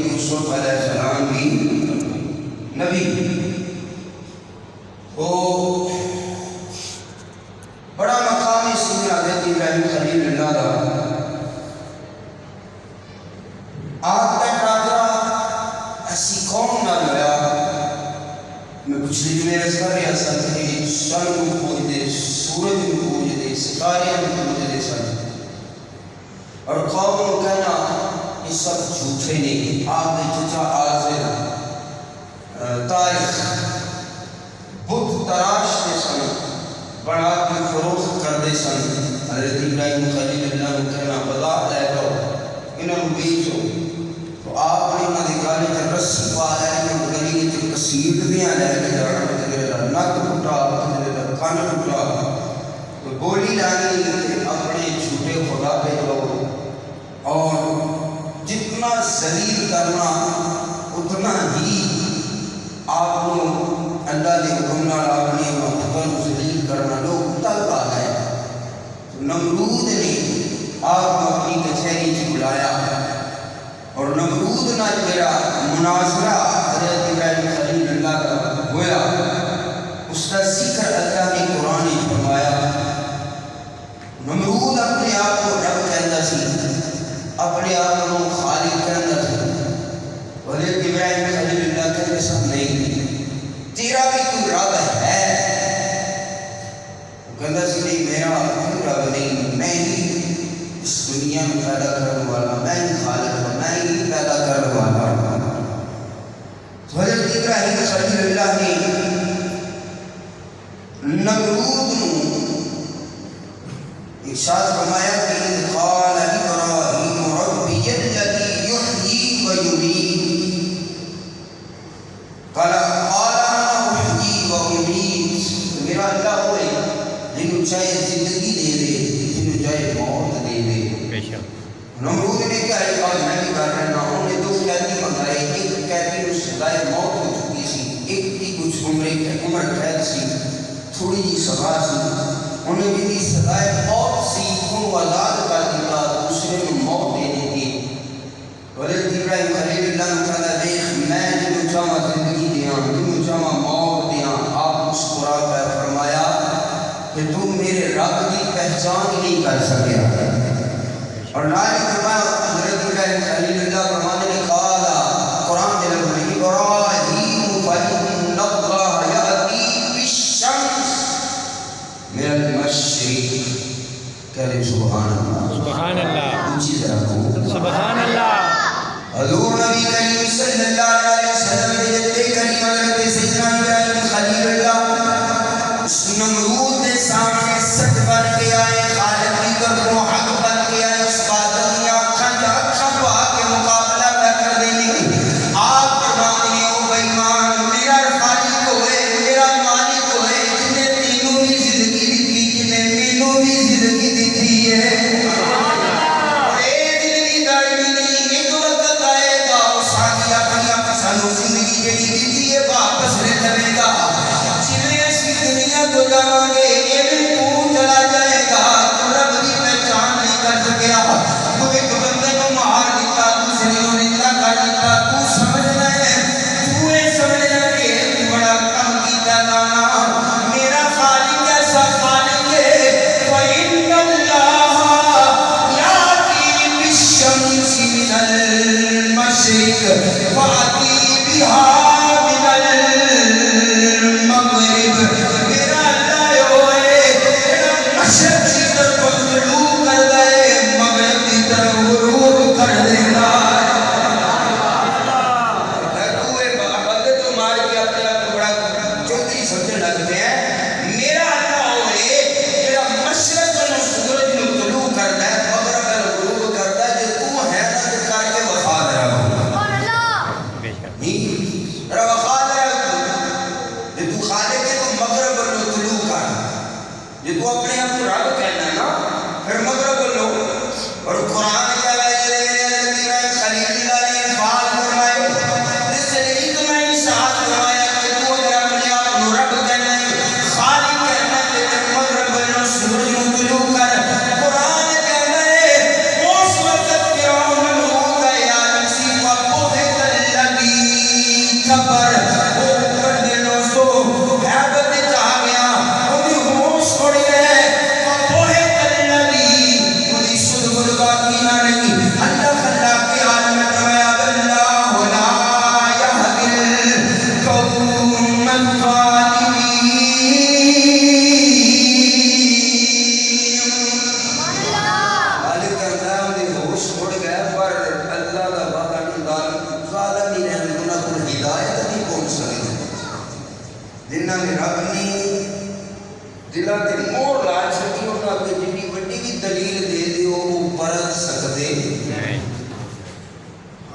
یوسف علیہ السلام بھی نبی وہ بڑا مقام اس میں حضرت ابراہیم خلیل اللہ دا آپ کا ٹاکرا ایسی قوم نہ لیا میں پچھلی جو میرے سارے اثر تھے سن کو پوجدے سورج کو پوجدے ستارے کو پوجدے سن اور قوم کو کہنا یہ سب جھوٹے نہیں آپ نے چچا آزر تاریخ بت تراشتے سن بڑا کی فروخت کردے سن حضرت ابراہیم خلیل اللہ نے کہنا بازار لے جاؤ انہوں بیچو تو آپ نے انہوں نے گالی تے رسی پا لے انہوں نے گلی تے کسیٹ دیاں لے کے جانا تیرے دا نک ٹوٹا تیرے دا کان ٹوٹا تو بولی لانی تے اپنے جھوٹے خدا پہ جاؤ اور جتنا ذلیل کرنا اتنا ہی آپ کو اللہ نے حکم نال اپنے مقتل ذلیل کرنا لوگ تل پا گئے نمرود نے آپ کو اپنی کچہری سے بلایا اور نمرود نہ جڑا مناظرہ حضرت ابراہیم خلیل اللہ کا ہوا اس کا ذکر اللہ نے قرآن میں فرمایا نمرود اپنے آپ کو رب کہتا سی اپنے آپ کو خالق کہتا سی حضرت ابراہیم خلیل اللہ کہتے سب نہیں تیرا بھی کوئی رب ہے وہ کہتا سی نہیں میرا کوئی رب نہیں میں ہی اس دنیا میں پیدا کرنے والا میں ہی خالق ہوں میں ہی پیدا کرنے والا تو حضرت ابراہیم خلیل اللہ نے نمرود ارشاد فرمایا کہ قال ابراہیم ربی الذی یحیی و یمیت قال انا احیی و امیت میرا اللہ ہوئے جنہوں چاہے زندگی دے دے جنہوں چاہے موت دے دے نمرود نے کیا ہے آج میں بھی کر رہا ہوں نے دو قیدی منگائے ایک قیدی اس سزائے موت ہو چکی سی ایک کی کچھ عمر قید سی تھوڑی جی سزا سی انہیں بھی دی سزائے موت سی ان کو آزاد کر دیا دوسرے میں موت دے دیتی حضرت ابراہیم خلیل اللہ نے کہا دیکھ میں جنہوں چاہاں زندگی دیاں جنہوں چاہاں موت دیاں آپ مسکرا کر فرمایا کہ تم میرے رب کی پہچان ہی نہیں کر سکیا اور نالی فرمایا حضرت ابراہیم خلیل اللہ فرمانے نے کہا قرآن میں لگنے ابراہیم فإن اللہ یأتی بالشمس من المشرق کہہ سبحان اللہ سبحان اللہ اونچی ذرا کو سبحان اللہ حضور نبی کریم صلی اللہ علیہ وسلم نے جب کریم حضرت سیدنا ابراہیم خلیل اللہ اس نمرود کے سامنے سچ بن کے آئے خالق کی طرف حق بن کے آئے اس بادل کی آنکھیں جاکھیں تو آ کے مقابلہ نہ کر دینے آپ فرماتے ہیں او بیمان میرا خالق ہوئے میرا مالک ہوئے جن نے تینوں بھی زندگی دی جن نے مینوں بھی زندگی دی ہے اور اے زندگی داڑھی نہیں ایک وقت آئے گا اس آگی اپنی پسانوں زندگی جڑی دی ہے واپس لے لے گا جنہیں اس دنیا کو جاؤں گے ایک تو چلا جائے گا تو رب کی پہچان نہیں کر سکیا تو ایک بندے کو مار دیتا دوسرے کو نکلا کر دیتا تو سمجھنا ہے تو یہ سمجھنا کہ تو بڑا کم کیتا لانا میرا خالق ایسا خالق ہے فَإِنَّ اللَّهَ يَأْتِي بِالشَّمْسِ مِنَ الْمَشْرِقِ فَأَتِي بِهَا دلوں تے مور لا چھڈی انہاں تے جنی وڈی بھی دلیل دے دیو وہ پرت سکدے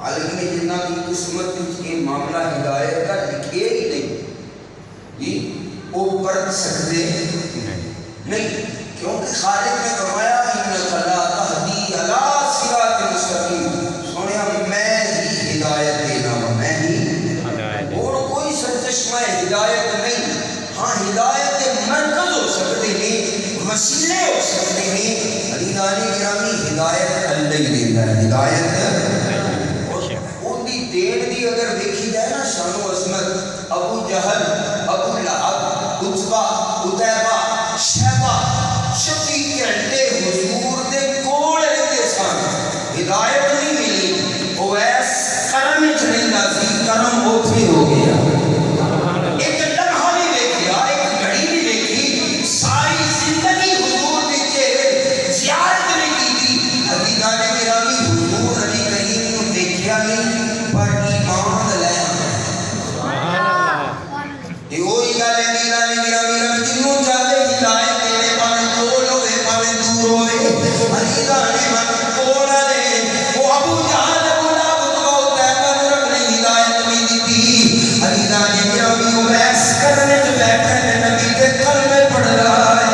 حالانکہ جنہاں کی قسمت وچ یہ معاملہ ہدایت کا لکھے ہی نہیں جی وہ پرت سکدے نہیں، کیونکہ خالق نے فرمایا انک لا تہدی الی صراط مستقیم، سنیا میں ہی ہدایت دینا ہوں، میں ہی اور کوئی سرچشمہ ہدایت نہیں۔ ہاں ہدایت کے مرکز ہو سکتے ہیں، وسیلے ہو سکتے ہیں، علی نانی گرامی ہدایت اللہ ہی دیتا ہے، ہدایت اور دی دین دی اگر دیکھی جائے نا شان و عظمت، ابو جہل، ابو لہب، عتبہ، عتیبہ، شیبہ 26 گھنٹے حضور دے کول رہتے سن، ہدایت نہیں ملی، وہ ایس کرم وچ نہیں نازل، کرم اوتھے ہو گیا، ایک لمحہ نہیں دیکھیا، ایک گھڑی نہیں دیکھی، ساری زندگی حضور دے چہرے زیارت نہیں کی تھی۔ عزیزان گرامی حضور علی کریم کو دیکھیا نہیں پر ایمان لے یہ وہی گل ہے عزیزان گرامی رب جنوں چاہے ہدایت دے پاویں کول ہوے پاویں دور ہوے، عزیزان من کول دے وہ ابو جہل ابو لہب اتبا عتیبہ نوں رب نے ہدایت نہیں دتی۔ عزیزان گرامی وہ بحث کرنے تے بیٹھے نے نبی دے کلمے پڑھ رہا ہے،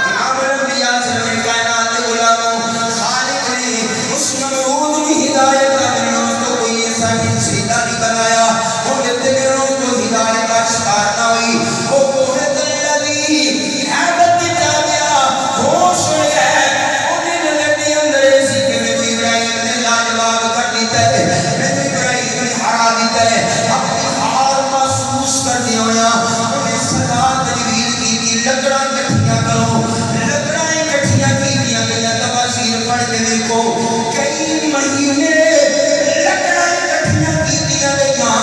امام الانبیاء سرور کائنات کے غلاموں، خالق نے اس نمرود کی ہدایت کا گرنوں کو کوئی ایسا سیدھا نہیں بنایا، وہ جتے گرنوں کو ہدایت کا شکار نہ ہوئی، وہ کوہ دلدی حیبت کی جا گیا، ہوش ہو گئے، انہیں نلٹی اندر ایسی کہ میں ابراہیم نے لاجواب کر دیتا ہے، میں ابراہیم نے ہرا دیتا ہے، اپنی ہار محسوس کر دیا ہویا، انہیں صدا تجویز کی تھی لکڑاں کٹھیاں کرو، لکڑاں کٹھیاں کی دیا گیا، تباشیر پڑھ کے دیکھو، کئی مہینے لکڑاں کٹھیاں کی دیا گیا،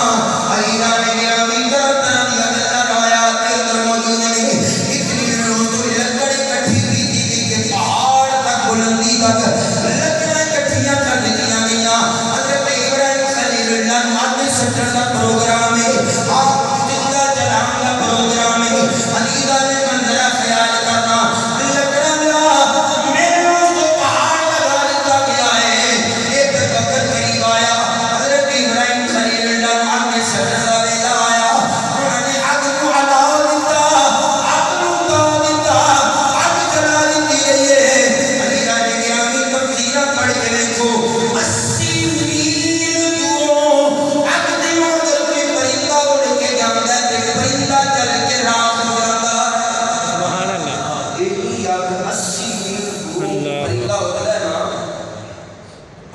علیٰ نے گرامی طرح طرح دیا اللہ روایات کے اندر موجود ہیں، اتنی دنوں تو لکڑ کٹھی کی تھی کہ پہاڑ تک بلندی تک لکڑاں کٹھیاں کر دیا گیا۔ حضرت ابراہیم خلیل اللہ مادی سٹر کا پروگرام ہے، آپ زندہ جلان کا پروگرام ہے، علیٰ نے منظرہ خیال کرنا لکڑاں گیا میروں کو پہاڑ لگا دیتا گیا ہے، ایک وقت قریب آیا، حضرت ابراہیم خلیل اللہ مادی سٹر کا ویلا آیا، انہوں نے آگ کو علاو دیتا، آگ کو گاہ دیتا، آگ جلا دیتی رہی ہے، علیٰ نے گرامی تفسیرہ پڑھ کے دیکھو، 80 میل دوروں آگ دیوں اگر کوئی پرندہ اڑ کے جاندہ ہے تو پرندہ چل کے راہ ہو جاتا ہے، ایک آگ 80 میل دوروں پرندہ ہوتا ہے نا،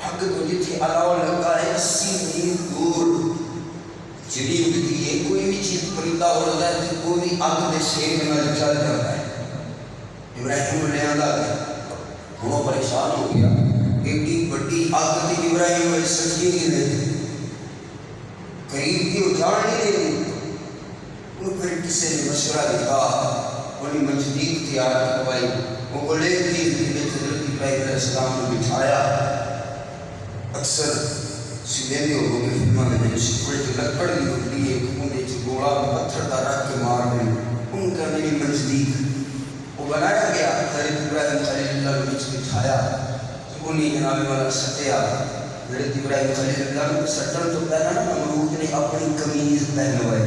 آگ کو جتھے علاو لگا ہے 80 میل دور چلی اڑتی ہے، کوئی بھی چیز پرندہ اڑتا ہے تو کوئی بھی آگ دے سیک نہ چل جاتا ہے۔ ابراہیم نے آدھا گیا، وہ پریشان ہو گیا، ایک بڑی آگ تھی ابراہیم میں سجیے ہی نہیں قریب کی اجاڑ نہیں دے ان پھر کسی نے مشورہ دیتا، انہیں منجدیق تیار کروائی، وہ کو لے دی حضرت ابراہیم علیہ السلام کو بٹھایا، اکثر سیدھے ہو گئے فلمہ میں نے شکل جو لکڑ بھی ہوتی ہے انہیں جو گوڑا پتھر دا رکھ کے مار دیں ان کا نبی منجدیق وہ بنایا گیا، حضرت ابراہیم خلیل اللہ نے بیچ بٹھایا، انہیں جناب والا سٹیا، حضرت ابراہیم خلیل اللہ نے سٹن تو پہنا نا نمرود نے اپنی کمیز پہنوائے،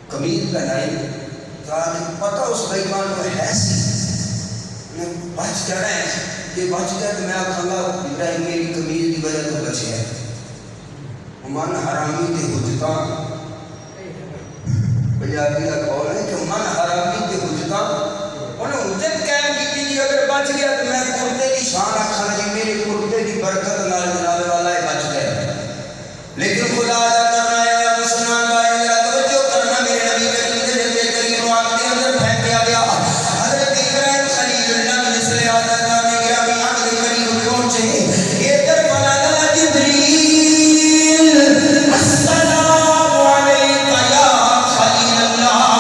کمیز پہنائی تاکہ پتہ اس بیمان کو ہے سی بچ جانا ہے، یہ بچ گیا تو میں آکھاں گا ابراہیم میری کمیز کی وجہ تو بچے ہے، من حرامی تے حجتاں، پنجابی کا قول ہے کہ من حرامی تے حجتاں، انہیں حجت قائم کی تھی اگر بچ گیا تو میں کرتے کی شان آکھاں جی میرے کرتے کی برکت نال جناب والا ہے بچ گئے، لیکن خدا آیا کرنا ہے مسلمان بھائی ذرا توجہ کرنا، میرے نبی کریم کے جلدے کریم آگ کے اندر پھینک دیا گیا، حضرت ابراہیم خلیل اللہ نے مثل عادت نے گرامی آگ کے قریب پہنچے، ادھر فنادى جبريل السلام عليك يا خليل الله،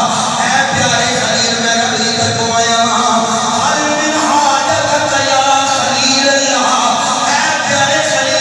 اے پیارے خلیل میں رب کی طرف آیا ہوں، حل من حاجتك يا خليل الله، اے پیارے خلیل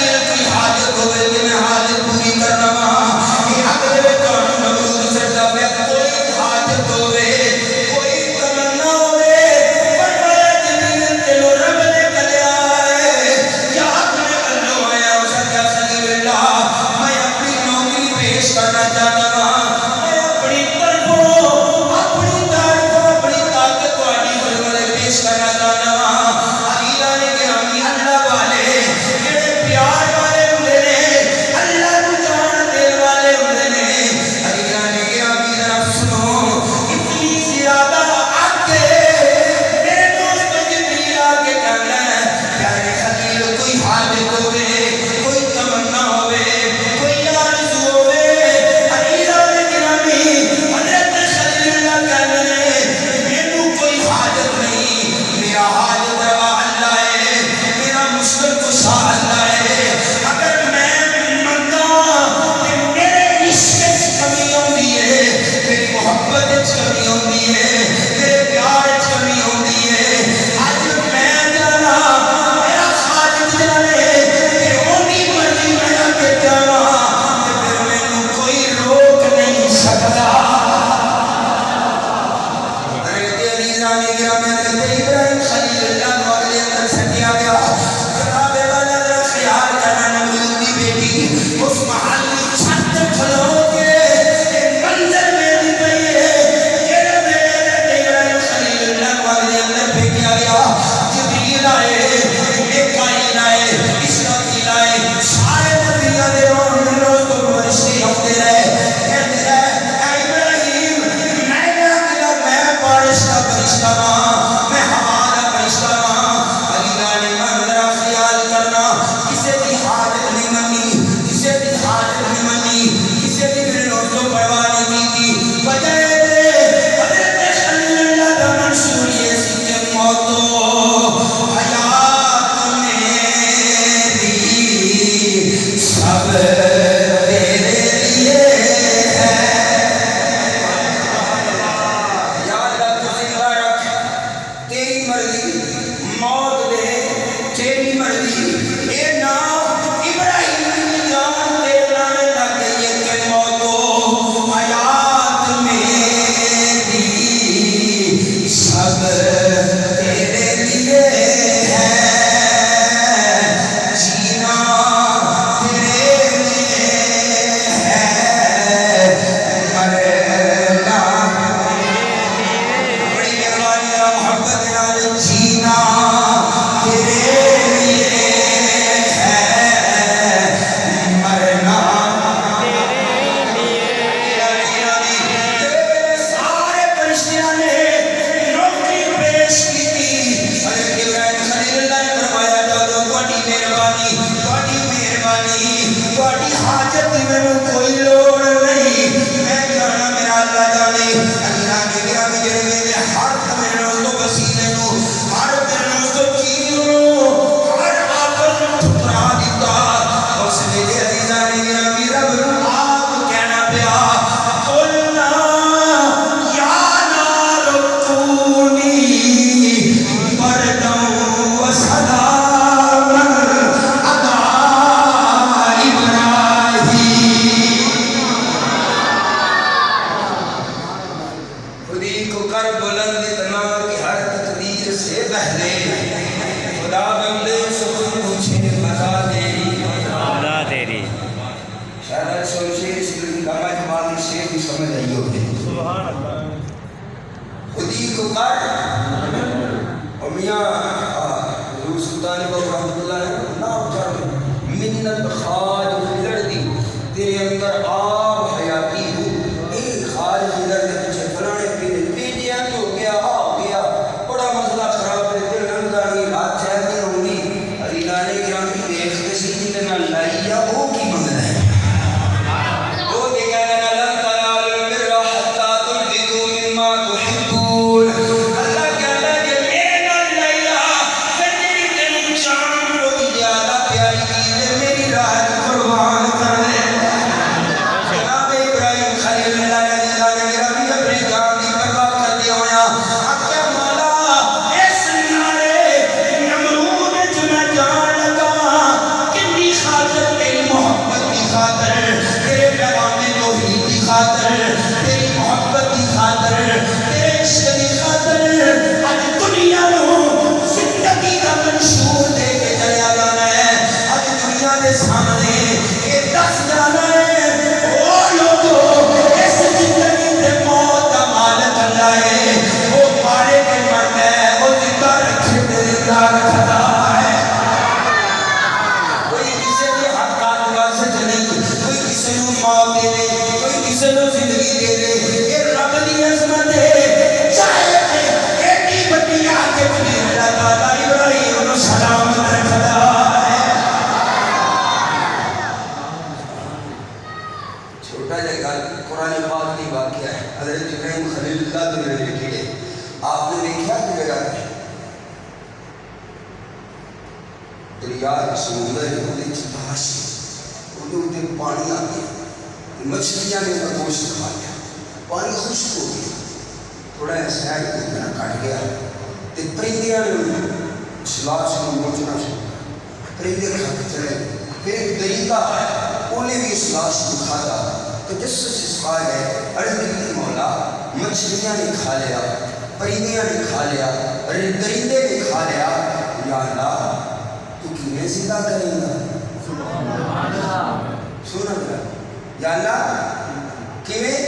مہربانی تہاڈی حاجت دی مینوں کوئی لوڑ نہیں میں جانا میرا اللہ جانے اللہ نے گرامی جڑے میرے ہر میرے تو وسیلے نو ہر میرے تو چیز نو ہر عقل نو ٹھکرا دیتا اس میرے عزیزاں نے گرامی رب نو آپ کہنا پیا قلنا یا نار کونی بردا وسلاما علی ابراہیم خودی کو کر بلند اتنا کہ ہر تقدیر سے پہلے خدا بندے سخن مجھے بتا تیری خدا تیری شاید شیر سکرین کا مجمع شیر بھی سمجھ آئی ہوگی سبحان اللہ خودی کو کر اور میاں حضور سلطان بابا رحمت اللہ نے نام کر منت خاج لڑدی تیرے اندر آب حیاتی ہو اے خاج لڑدی تجھے فلانے پیڈیا ہو گیا بڑا مسئلہ خراب ہے دل نمدہ نہیں بات چاہت نہیں ہونی علی لانے گرامی دیکھ کسی جن نہ لائیا وہ کی منگل ہے وہ دیکھا لنا لن تنالوا البر حتى تنفقوا مما تحبون اللہ کہتا ہے کہ میں نہ لیا پھر میری تینوں شان رو زیادہ پیاری چیز ہے میری راہ قربان کر دے جناب ابراہیم خلیل اللہ نے گرامی اپنی جان کی پرواہ کرتے ہویا آقا مولا اس نارے نمرود جنا جان لگا کتنی خاطر تیری محبت کی خاطر تیرے پیغام توحید کی خاطر تیری محبت کی خاطر تیرے عشق کی خاطر آج دنیا نو زندگی کا منشور دے کے چلیا جانا ہے آج دنیا دے سامنے یہ دس جانا ہے او لوگو اس زندگی دے موت کا مالک اللہ ہے وہ مارے کے مرد ہے وہ زندہ رکھے تے زندہ رکھتا ہے کوئی کسی کے حقات واسطے چلے کوئی کسی نو موت دے دے کوئی کسی نو زندگی دے دے یہ رب دی عظمت ہے چاہے ایڈی بڑی آگے بھی اللہ تعالیٰ ابراہیم نو سلامت رکھتا ہے چھوٹا جگہ قرآن پاک کی واقعہ ہے حضرت ابراہیم خلیل اللہ تو میرے لکھے گئے آپ نے دیکھا کہ جگہ دریا سمندر ہے چتاش ادھر پانی آ گیا مچھلیاں نے اس کا گوشت کھا لیا پانی خشک ہو گیا تھوڑا ایسا ہے کہ اتنا کٹ گیا تے پرندیاں نے سلاش کو نوچنا شروع کیا پرندے کھا چلے پھر ایک درندہ آیا انہیں بھی اس لاش کو کھایا تو جس سے سکھا گئے عرض کی مولا مچھلیاں نے کھا لیا پرندیاں نے کھا لیا درندے نے کھا لیا یا اللہ تو کیویں زندہ کریں گا سونا میرا یا اللہ کیویں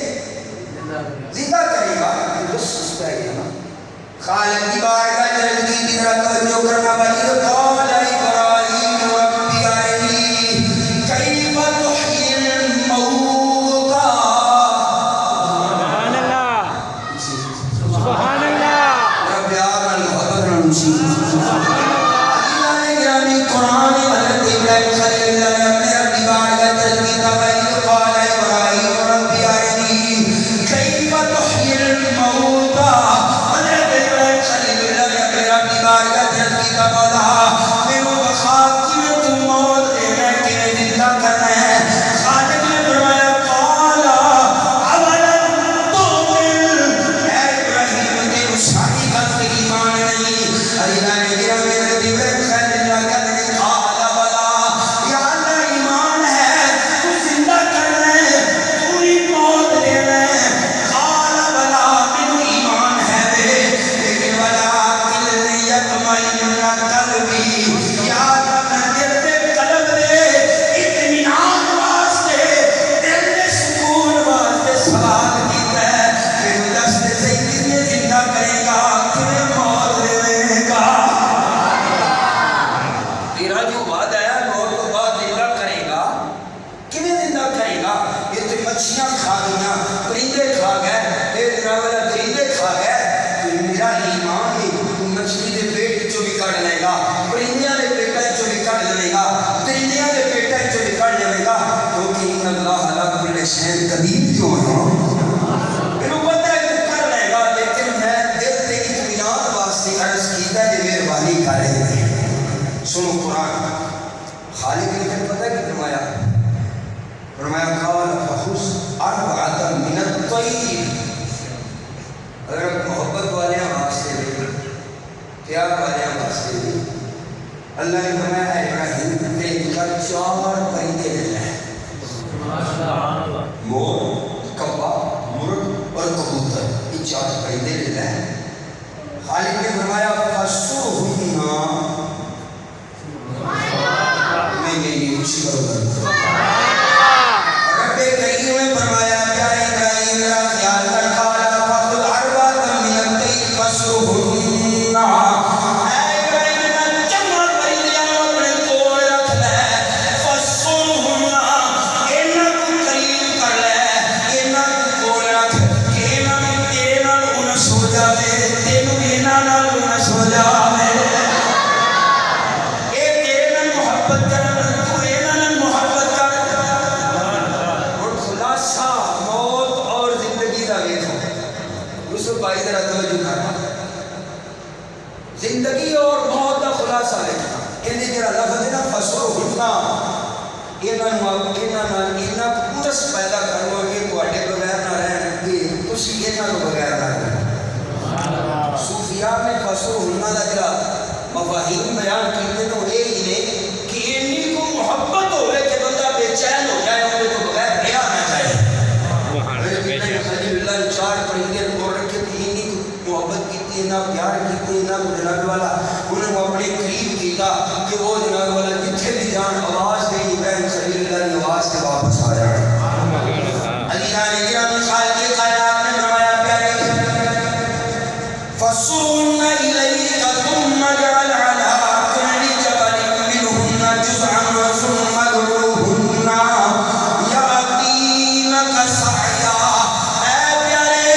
زندہ کرے گا تو سستا ہے نا خالق کی بارگاہ جلد کی طرح توجہ کرنا بھائی قال ابراہیم ربی ارنی کیف تحیی الموتى سبحان اللہ سبحان اللہ رب آمن محبت رمشی اللہ نے گرامی قرآن حضرت ابراہیم خلیل اللہ نے اپنے رب کی بارگاہ جلد کی طرح قال ابراہیم ربی ارنی کیف تحیی الموتى حضرت ابراہیم خلیل اللہ نے اپنے رب کی بارگاہ جلد کی طرح بولا میرے بخا کیویں تو موت دینا ہے کیویں زندہ کرنا ہے خالق نے فرمایا قال اولم تؤمن اے ابراہیم تیرے ساری بات پہ ایمان نہیں اللہ نے گرامی حضرت ابراہیم خلیل اللہ کہتے ہیں قال بلا یا اللہ ایمان ہے تو زندہ کرنا ہے پوری موت دینا ہے قال بلا مینوں ایمان ہے بے لیکن ولکن یطمئن قلبی یا اللہ میں دل تے قلب دے اطمینان واسطے دل دے سکون واسطے سوال کیتا ہے مینوں دس دے صحیح کتنے زندہ کرے گا کتنے موت دے گا تیرا جو وعدہ ہے موت تو بعد زندہ کرے گا کتنے زندہ کرے گا یہ تو مچھلیاں کھا گیا پرندے کھا گئے ایک طرح والا درندے کھا گئے تو میرا ایمان ہے تو مچھلی دے پیٹ چوں بھی کڈ لے گا پرندیاں دے پیٹ چوں شہر قدیم جو ہے انہوں پتہ ہے تو کر لے گا، لیکن میں دل تے اطمینان واسطے عرض کیتا ہے کہ مہربانی کرے گے۔ سنو قرآن خالق نے پھر پتہ ہے کہ فرمایا قال فخذ اربعۃ من الطیر، اگر محبت والے واسطے بھی پیار والے واسطے بھی اللہ نے فرمایا اے ابراہیم تے کر 4 پرندے لے لے، مور، کبا، مرغ اور کبوتر، یہ 4 پرندے لے لے۔ خالق نے فرمایا فَسُرْهُنَّ، میں یہ خوشی کروں گا۔ رب کریم نے فرمایا پیارے ابراہیم میرا خیال کر، قال فَخُذْ أَرْبَعَةً مِنَ الطَّيْرِ فَسُرْهُنَّ، اے ابراہیم میں جمع پرندیاں اپنے کول رکھ لے، فَسُرْهُنَّ انہاں کو قریب کر لے، انہاں کو کول رکھ کہ انہاں میں تیرے نال انس ہو جاوے، تینوں انہاں نال انس ہو جاوے، اے تیرے نال محبت کرن، تو انہاں نال محبت کر۔ اور خلاصہ موت اور زندگی دا ویکھو، یوسف بھائی ذرا توجہ کر، زندگی اور موت دا خلاصہ ویکھنا، اندی جڑا لفظ ہے نا فَسُرْهُنَّ، انہاں نال انہاں انس پیدا کرو کہ تواڈے بغیر نہ رہن گے، تسی انہاں تو بغیر نہ رہو۔ صوفیاء نے فَسُرْهُنَّ دا جڑا مفاہیم بیان کیتے تو یہ ہی نے کہ انی کو محبت ہوئے کہ بندہ بے چین ہو جائے، ان کو بغیر رہا نہ چاہے۔ خلیل اللہ نے 4 پرندے کو رکھے تھے، انی کو محبت کی، انہاں پیار کی، انہاں کو جناب والا انہوں کو اپنے قریب کیتا کہ وہ جناب والا جتھے بھی جان آواز دے ابراہیم خلیل اللہ نے آواز سے واپس آ جائے۔ علیہ نے گرامی خالق کے کائنات نے فرمایا پیارے فَسُرْنَ إِلَيْكَ ثُمَّ اجْعَلْ عَلَىٰ كُلِّ جَبَلٍ مِّنْهُنَّ جُزْءًا ثُمَّ ادْعُوهُنَّ يَأْتِينَكَ سَعْيًا، اے پیارے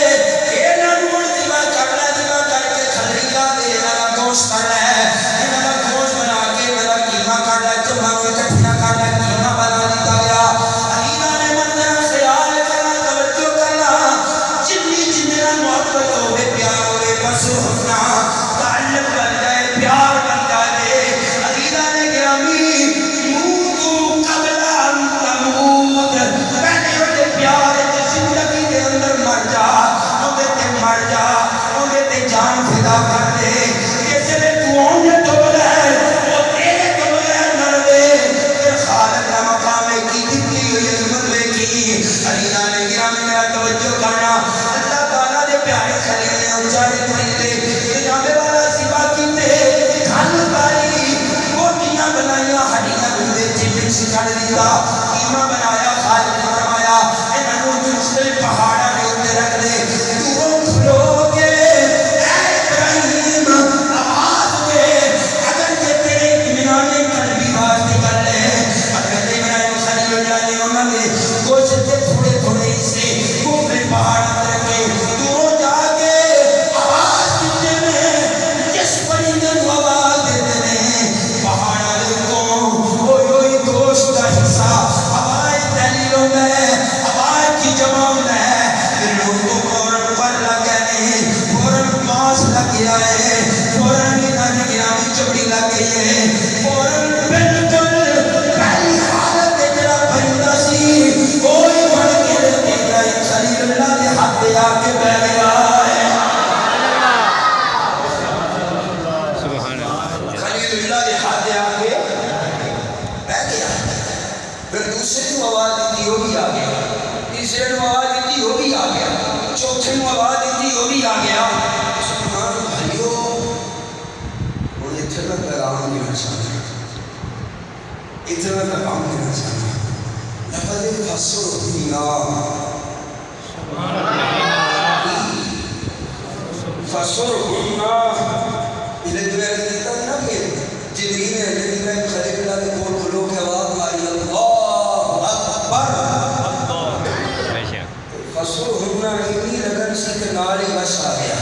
انہاں نوں ذبح کر لے، ذبح کر کے کھلیاں دے انہاں دا گوشت کر لے، انہاں دا گوشت بنا کے میرا قیمہ کر لے، جمع کو اکٹھیاں کر لے، قیمہ بنا دیتا گیا۔ علیہ نے منظر خیال کرنا، توجہ کرنا، جنی میرا محبت ہوئے پیار ہوئے فَسُرْهُنَّ تعلق بن جائے، پیار بن جائے۔ علیہ نے گرامی موت قبل ان تموت، پہلے وہ پیار ہے زندگی کے اندر مر جا، وہ تے مر جا، وہ تے جان فدا کر دے، کسی نے تو آنے تو بغیر وہ تیرے تو بغیر مر دے، پھر خالق کا مقام ہے کی دیتی ہوئی عظمت میں کی۔ علیہ نے گرامی میرا توجہ کرنا، اللہ تعالیٰ دے پیارے خلیل نے اچھارے پرندے جامے والا سبا کیتے، کھان پاری روٹیاں بنائیاں، ہڈیاں بندے چمن سے کھڑ دیتا، قیمہ بنایا۔ خالق نے فرمایا انہاں نوں مختلف پہاڑاں دے اوپر رکھ دے، دوروں کھلو کے اے ابراہیم آواز دے، اگر کہ تیرے اطمینان قلبی واسطے کر لے، اگر ابراہیم خلیل اللہ نے انہاں نے گوشت کے تھوڑے تھوڑے حصے اوپر پہاڑاں تے رکھے، دوروں جا کے آواز دیتے ہیں، جس پرندے کو آواز دیتے ہیں پہاڑاں دے کو اوئی گوشت کا حصہ آواز دلیلوں میں آواز کی جمع ہے، پھر لوگ کو فوراً پر لگ گئے، فوراً ماس لگ گیا ہے، فوراً انہاں گرامی چپڑی لگ گئی ہے، فوراً بالکل پہلی حالت ہے جڑا پرندہ سی کوئی بڑھ کے ابراہیم خلیل اللہ کے ہاتھ دے آ کے بیٹھ گیا ہے۔ سبحان اللہ، خلیل اللہ کے ہاتھ دے آ کے بیٹھ گیا، پھر دوسرے کو آواز دیتی وہ بھی آ گیا، تیسرے کو آواز دیتی وہ بھی آ گیا، چوتھے کو آواز دیتی وہ بھی آ گیا۔ سبحان بھائیو انہیں اتنا پیغام دینا چاہتا، اتنا پیغام دینا چاہتا، لفظ فَسُرْهُنَّ، فَسُرْهُنَّ یہ جو ہے دیتا ہے نا کہ جبریل نے حضرت ابراہیم خلیل اللہ کے کول کھلو کے آواز ماری اللہ اکبر، فَسُرْهُنَّ اتنی لگن سی کہ نال ہی بس آ گیا،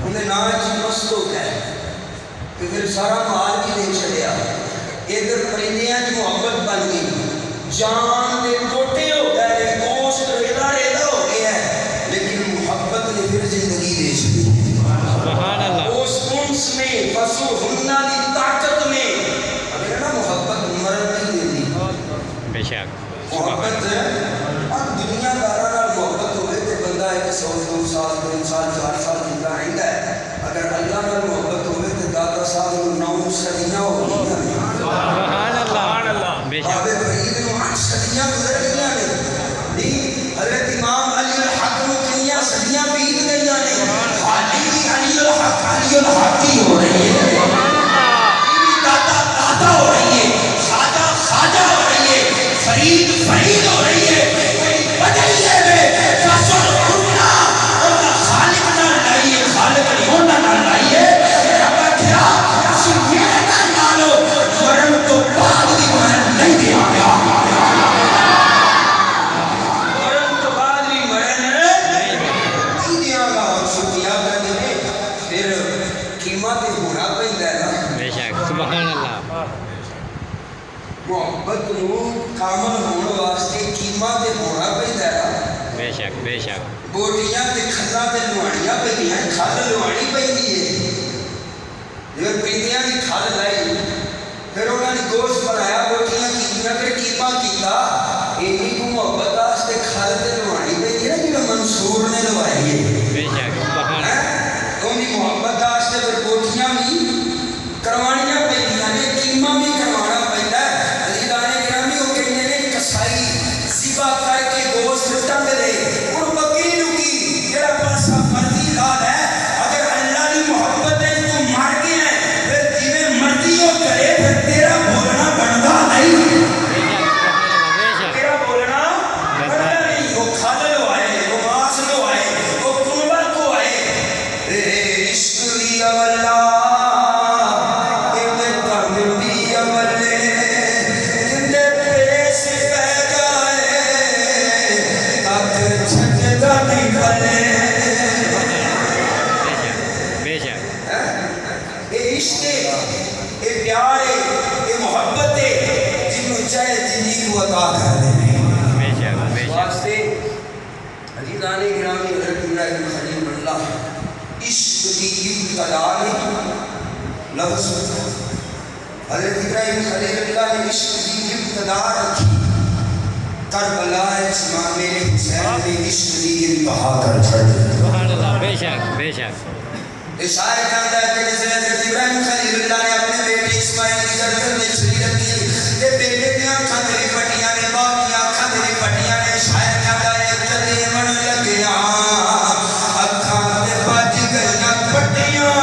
انہیں نال چی مست ہو گئے، پھر سارا مال بھی دے چڑیا، ادھر پرندیاں کی محبت بن گئی، جان دے ٹوٹے ہو گئے، ہاتھی ہو رہی ہے، دادا دادا ہو رہی ہے، خواجہ خواجہ ہو رہی ہے، فرید فرید ہو رہی ہے. وجہ یہ ہے فصل کرنا اور خالق نہ لائیے، خالق نہیں نہ لائیے. رب کیا اسی یہ نہ مانو مرن تو بعد بھی مرن نہیں دیا گیا، مرن تو بعد بھی مرن نہیں دیا گا. شکریہ کرنے میں پھر قیمت ہونا پہنتا ہے نا. بے شک سبحان اللہ. محبت نو کامل ہونے واسطے قیمت ہونا پہنتا ہے نا. بے شک بے شک. بوٹیاں تے کھلا تے لوہڑیاں پہنیاں، کھل لوہڑی پہنی ہے. جب پریندیاں دی کھل لائی پھر انہوں نے گوشت بنایا، بوٹیاں کیتیاں، پھر قیمہ کیتا. اینی کو محبت واسطے کھل تے لوہڑی پہنی ہے جو منصور نے لوائی ہے. بے شک سبحان اللہ. انہی محبت واسطے پھر بوٹیاں بھی کروانیاں پہنیاں نے، قیمہ بھی کروانا پہنتا ہے. عزیزان گرامی وہ کہنے نے کسائی ذبح کر کے گوشت ٹنگ دے اور بکری لکی تیرا پاسا مرضی لال ہے. اگر اللہ کی محبت ہے تو مر گیا ہے پھر جیویں مرضی ہو کرے، پھر تیرا بولنا بنتا نہیں، تیرا بولنا بنتا نہیں. وہ کھل لو آئے، وہ ماس لو آئے، وہ کنبل کو آئے. عشق دی اولا لفظ حضرت ابراہیم خلیل اللہ نے عشق کی ابتدا رکھی، کربلا امام حسین نے عشق کی انتہا کر چھڑ دی. سبحان اللہ. بے شک بے شک. اشارہ کرتا ہے کہ جیسے حضرت ابراہیم خلیل اللہ نے اپنے بیٹے اسماعیل کی گردن میں چھری رکھی، کہ بیٹے کی آنکھاں تیری پٹیاں نے، باپ کی آنکھاں تیری پٹیاں نے. شاعر کہتا ہے چلے من لگیا اکھاں تے بج گئیاں پٹیاں،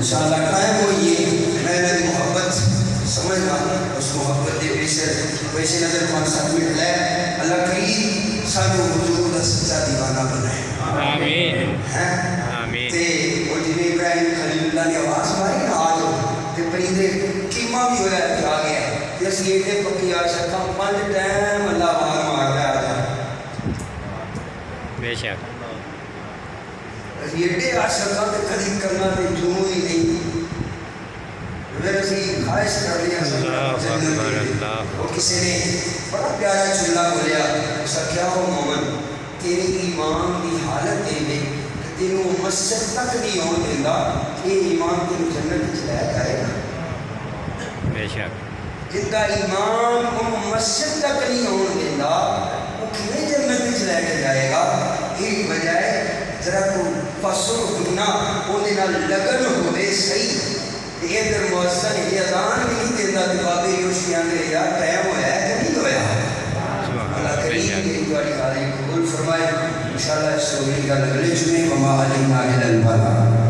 انشاءاللہ قائم ہوئیے. میں نے محبت سمجھنا اس محبت کے پیش نظر 5-7 منٹ لے. اللہ کریم سانو حضور دا سچا دیوانہ بنائے. آمین آمین. تے وہ جب ابراہیم خلیل اللہ نے آواز ماری نا آ جاؤ تے پرندے قیمہ بھی ہویا کہ آ گیا. اس لیے پکی آ سکتا 5 ٹائم اللہ آواز مارتا ہے آ جا. بے شک. ایڈے عاشقاں تے قریب کرنا تے جو ہی نہیں. پھر اسی خواہش کر لیا وہ کسی نے بڑا پیارا چولہا بولیا، اس کا کیا ہو مومن تیرے ایمان کی حالت دے دے تینوں مسجد تک نہیں ہون دینا، یہ ایمان تینوں جنت چلایا کرے گا. بے شک. جن کا ایمان وہ مسجد تک نہیں ہون دینا وہ کھنے جنت چلایا کے جائے گا. یہ بجائے ذرا کو فصل ہونا وہ لگن ہوئے صحیح. یہ در موسن یہ اذان بھی نہیں دیتا کہ بابے یوشی آنگرے یا ٹائم ہویا ہے کہ نہیں ہویا. اللہ کریم کی دواری حاضری قبول فرمائے. انشاءاللہ اس سوری کا لگلے چنے وما علینا الا البلاغ.